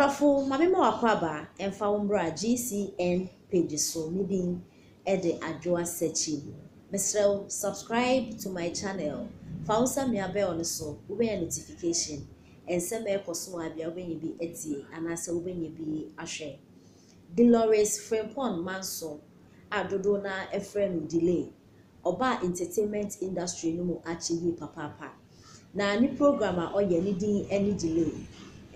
Abrafo, mami mo akwaba, emfa umbra GCN page so meeting ede adwoa searching. Mesrel, subscribe to my channel. Fausa mi abe on so, ube notification. And send me a koso abia ube bi eti, anase ube bi ashe. Dolores Frempon Manso, adodo na efren delay. Oba entertainment industry no mo achieve papa. Na ni program a oye ni din any delay.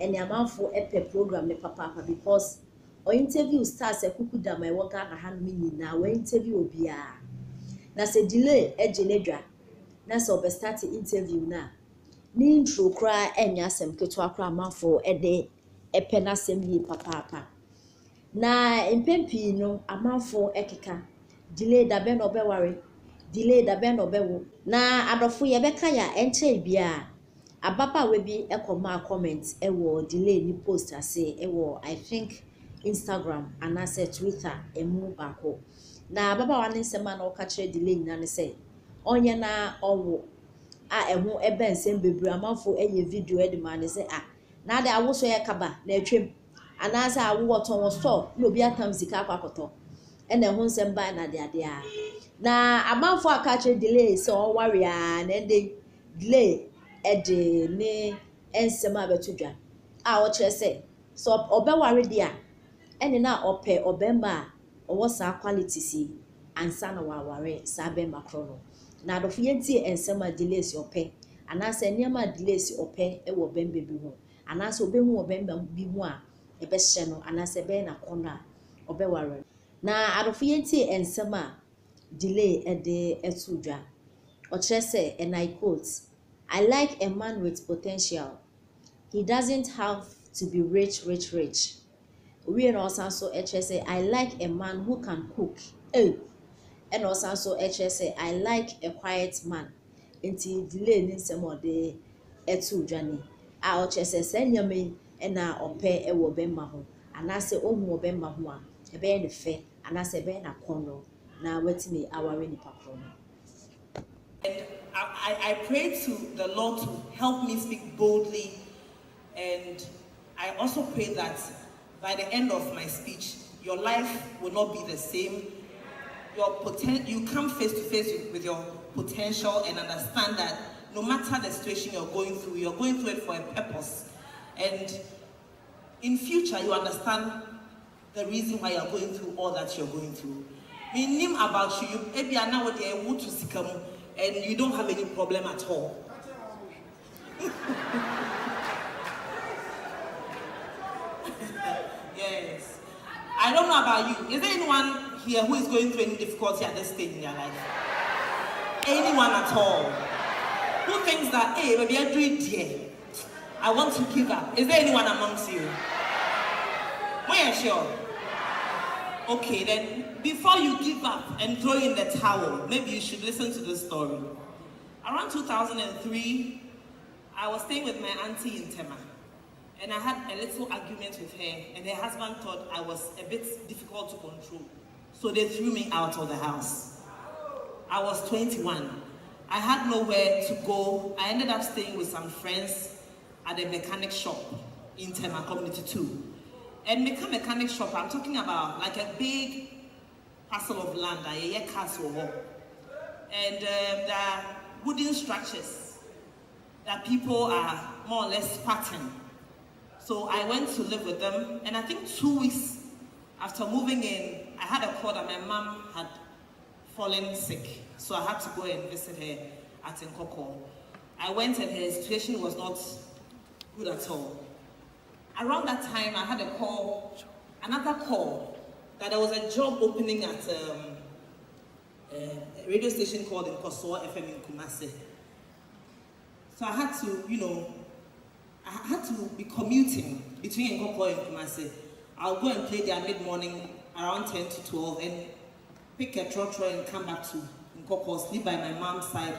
And amanfo epe program ne papa because o interview stars ekuku da my work na han mini na we interview obia na se delay ejenedwa na se obe start interview na ni intro kra enya asem keto akra amanfo ede epe na asem yi papa na empempi no amanfo ekeka delay da be no be ware delay da be no be wo na adofo ye beka ya enche bia ababa we bi ekoma comment ewo delay ni post ase ewo I think Instagram and ase Twitter emu bako na ababa wa ne sema na oka kire delay na ne se onye na owo a ehu ebe nsem bebre amanfo eye video edima ne se na ade awoso ye kaba na atwem anasa awo ton wo store na obi atam sika akwakoto ene ehu nsem ba na de ade a na amanfo aka kire delay se o ware a na ende delay ede ne ensema betudwa a o kire se so obeware dia ene na ope obemba owo sa quality si ansa na waware sa be makro na adofo yenti ensema delays ope anasa niam delays ope e wo bembe bi ho anasa obehu obemba bi ho a ebe hye no anasa be na kona obeware na adofo yenti ensema delay ede etudwa o kire se and I quote, I like a man with potential. He doesn't have to be rich. We and also say I like a man who can cook. And also say I like a quiet man. Until delay in some of the etu journey. I say send your me and now or pay a wobemma home. And I say oh wobemma one. A bear the fair and I say ben a corner. Now wait me our rainy patrona. And I pray to the Lord to help me speak boldly, and I also pray that by the end of my speech, your life will not be the same. You come face to face with your potential and understand that no matter the situation you're going through it for a purpose. And in future, you understand the reason why you're going through all that you're going through. Meaning about you, maybe I know what they want to see come. And you don't have any problem at all. Yes. I don't know about you. Is there anyone here who is going through any difficulty at this stage in their life? Anyone at all? Who thinks that, hey, maybe I do it here. I want to give up. Is there anyone amongst you? Well, yeah, sure. Okay, then before you give up and throw in the towel, maybe you should listen to this story. Around 2003, I was staying with my auntie in Tema, and I had a little argument with her, and her husband thought I was a bit difficult to control. So they threw me out of the house. I was 21. I had nowhere to go. I ended up staying with some friends at a mechanic shop in Tema Community 2. And mechanic shop, I'm talking about like a big parcel of land, a castle. And there are wooden structures that people are more or less patterned. So I went to live with them, and I think 2 weeks after moving in, I had a call that my mom had fallen sick. So I had to go and visit her at Nkoko. I went and her situation was not good at all. Around that time, I had another call, that there was a job opening at a radio station called Nkosoa FM in Kumasi. So I had to, be commuting between Nkoko and Kumasi. I'll go and play there mid-morning around 10 to 12 and pick a trotro and come back to Nkoko, sleep by my mom's side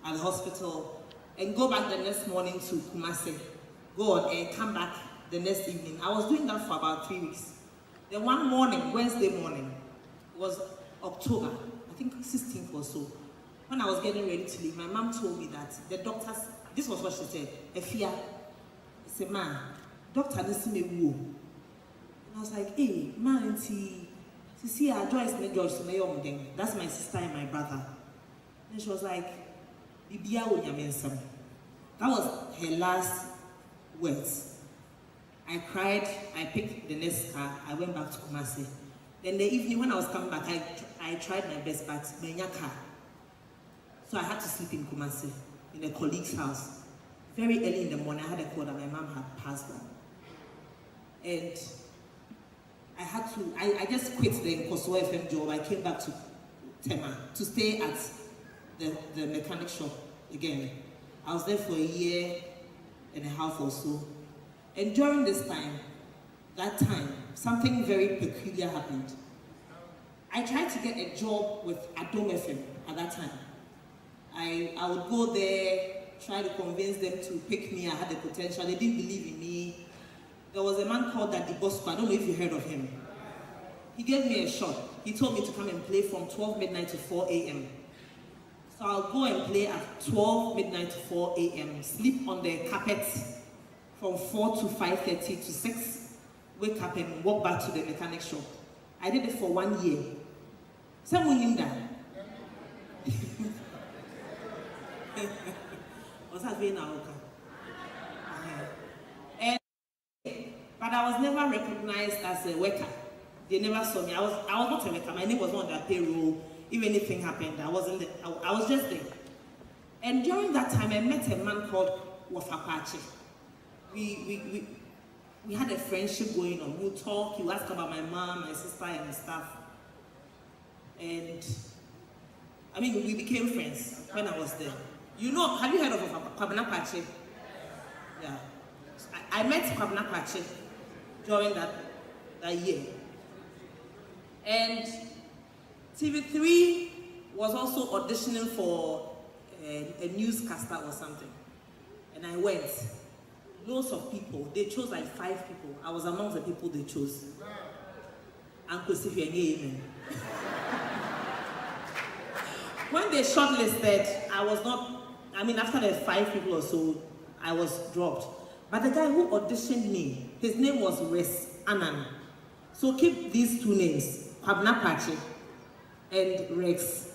at the hospital, and go back the next morning to Kumasi, go on and come back the next evening. I was doing that for about 3 weeks. Then one morning, Wednesday morning, it was October, I think 16th or so, when I was getting ready to leave, my mom told me that the doctors, this was what she said, Efia, it's a man, doctor this me woo. And I was like, hey, man, see, Joyce and George, that's my sister and my brother. And she was like, that was her last words. I cried, I picked the next car, I went back to Kumasi. Then the evening when I was coming back, I tried my best, but my car. So I had to sleep in Kumasi, in a colleague's house. Very early in the morning, I had a call that my mom had passed on. And I had to, I just quit the Nkoso FM job. I came back to Tema to stay at the mechanic shop again. I was there for a year and a half or so. And during this time, something very peculiar happened. I tried to get a job with Adom FM at that time. I would go there, try to convince them to pick me. I had the potential. They didn't believe in me. There was a man called Daddy Bosco. I don't know if you heard of him. He gave me a shot. He told me to come and play from 12 midnight to 4 a.m. So I'll go and play at 12 midnight to 4 a.m. Sleep on the carpet from 4 to 5:30 to 6. Wake up and walk back to the mechanic shop. I did it for 1 year. Someone knew that. Was that very now? But I was never recognized as a worker. They never saw me. I was not a worker. My name was not on their payroll. If anything happened, I wasn't there. I was just there. And during that time, I met a man called Wafapache. We had a friendship going on. We would talk. He would ask about my mom, my sister, and stuff. And I mean, we became friends when I was there. You know, have you heard of Kwabena Pache? Yeah. I met Kwabena Pache during that year. And TV3 was also auditioning for a newscaster or something. And I went. Loads of people. They chose like 5 people. I was among the people they chose. Uncle Sifi and amen. When they shortlisted, after the 5 people or so, I was dropped. But the guy who auditioned me, his name was Rex Annan. So keep these 2 names, Kwabena Pache and Rex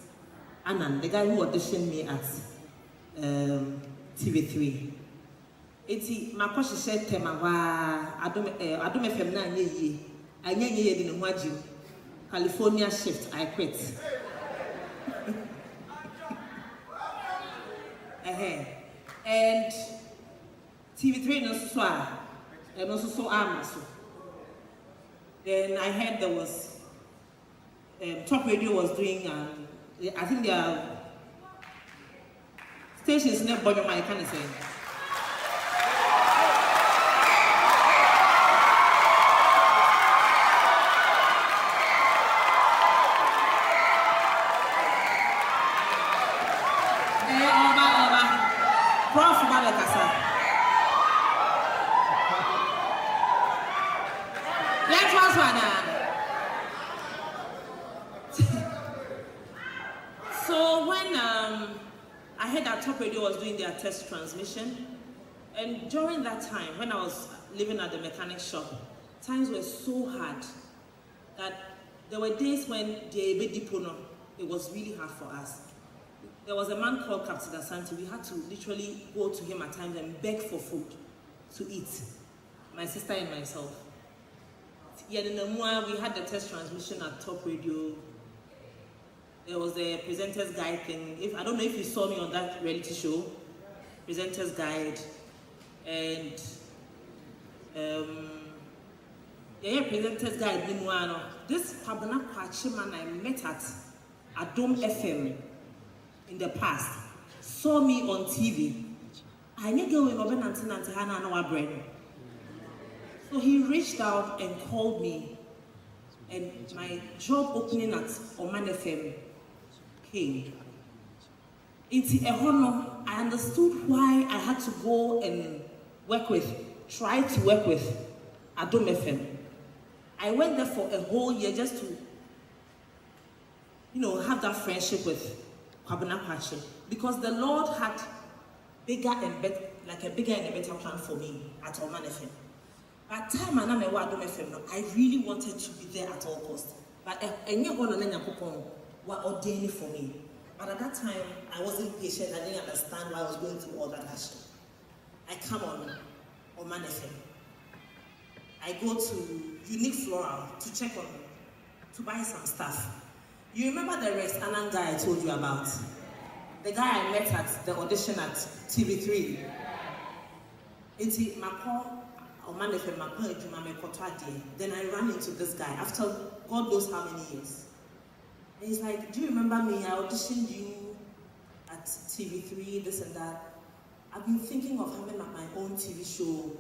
Annan, the guy who auditioned me at TV3. Eti makoshi she tema wa Adom FM na nye anye di ne ho agim. California shift, I quit. And TV3 no so amaso. Then I heard there was Top Radio was doing I think their stations never bother my kind of saying. So when I heard that Top Radio was doing their test transmission, and during that time, when I was living at the mechanic shop, times were so hard that there were days when it was really hard for us. There was a man called Captain Asante. We had to literally go to him at times and beg for food to eat, my sister and myself. We had the test transmission at Top Radio. There was a Presenter's Guide thing. I don't know if you saw me on that reality show, Presenter's Guide, and Presenter's Guide. This Kwabena Pache man I met at Adom FM in the past saw me on TV. I need to go over. So he reached out and called me, and my job opening at Oman FM came. I understood why I had to go and try to work with Adom FM. I went there for a whole year just to, have that friendship with Kwabena Pache, because the Lord had a bigger and better plan for me at Oman FM. But time and I'm a word I really wanted to be there at all costs. But any one on any coupon were ordained for me. But at that time, I wasn't patient. I didn't understand why I was going through all that action. I come on Man FM. I go to Unique Floral to check on, to buy some stuff. You remember the rest Anand guy I told you about? The guy I met at the audition at TV3. It's my call, Man FM, my call, then I ran into this guy after God knows how many years. And he's like, do you remember me? I auditioned you at TV3, this and that. I've been thinking of having my own TV show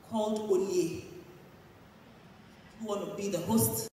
called Onye. You want to be the host?